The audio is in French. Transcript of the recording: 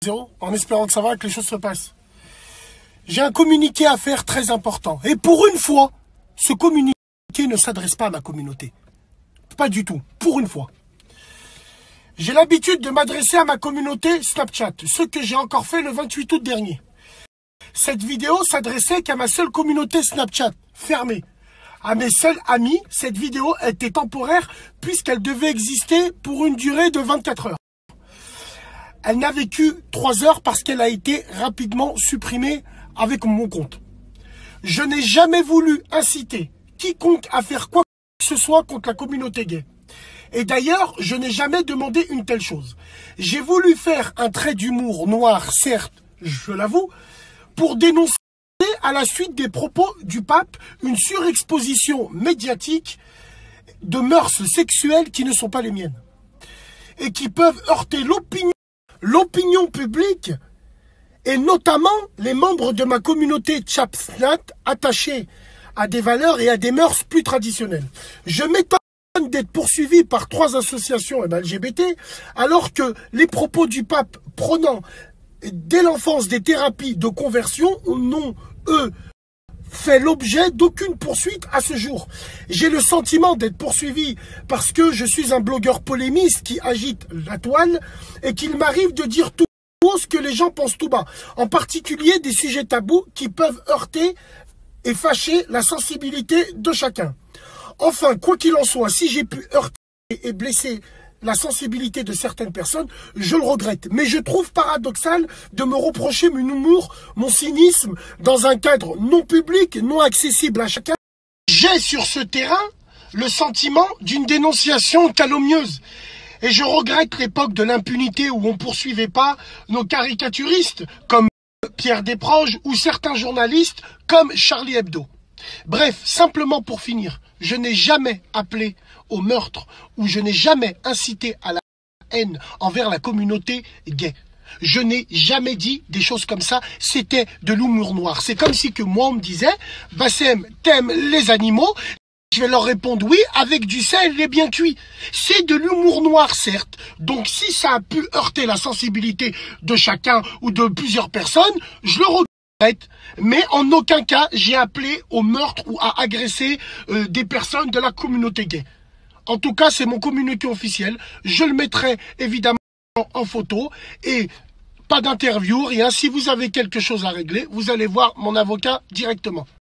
En espérant que ça va, que les choses se passent. J'ai un communiqué à faire très important. Et pour une fois, ce communiqué ne s'adresse pas à ma communauté. Pas du tout. Pour une fois. J'ai l'habitude de m'adresser à ma communauté Snapchat. Ce que j'ai encore fait le 28 août dernier. Cette vidéo s'adressait qu'à ma seule communauté Snapchat, fermée. À mes seuls amis, cette vidéo était temporaire puisqu'elle devait exister pour une durée de 24 heures. Elle n'a vécu 3 heures parce qu'elle a été rapidement supprimée avec mon compte. Je n'ai jamais voulu inciter quiconque à faire quoi que ce soit contre la communauté gay. Et d'ailleurs, je n'ai jamais demandé une telle chose. J'ai voulu faire un trait d'humour noir, certes, je l'avoue, pour dénoncer à la suite des propos du pape une surexposition médiatique de mœurs sexuelles qui ne sont pas les miennes et qui peuvent heurter l'opinion publique et notamment les membres de ma communauté Chapsnat attachés à des valeurs et à des mœurs plus traditionnelles. Je m'étonne d'être poursuivi par 3 associations LGBT alors que les propos du pape prônant dès l'enfance des thérapies de conversion n'ont, eux, fait l'objet d'aucune poursuite à ce jour. J'ai le sentiment d'être poursuivi parce que je suis un blogueur polémiste qui agite la toile et qu'il m'arrive de dire tout haut ce que les gens pensent tout bas. En particulier des sujets tabous qui peuvent heurter et fâcher la sensibilité de chacun. Enfin, quoi qu'il en soit, si j'ai pu heurter et blesser la sensibilité de certaines personnes, je le regrette. Mais je trouve paradoxal de me reprocher mon humour, mon cynisme, dans un cadre non public, non accessible à chacun. J'ai sur ce terrain le sentiment d'une dénonciation calomnieuse. Et je regrette l'époque de l'impunité où on ne poursuivait pas nos caricaturistes, comme Pierre Desproges, ou certains journalistes, comme Charlie Hebdo. Bref, simplement pour finir, je n'ai jamais appelé au meurtre ou je n'ai jamais incité à la haine envers la communauté gay. Je n'ai jamais dit des choses comme ça, c'était de l'humour noir. C'est comme si que moi on me disait « Bassem, t'aimes les animaux ?» Je vais leur répondre oui, avec du sel et bien cuit. C'est de l'humour noir, certes. Donc si ça a pu heurter la sensibilité de chacun ou de plusieurs personnes, je le regrette. Mais en aucun cas, j'ai appelé au meurtre ou à agresser des personnes de la communauté gay. En tout cas, c'est mon communiqué officiel. Je le mettrai évidemment en photo et pas d'interview, rien. Si vous avez quelque chose à régler, vous allez voir mon avocat directement.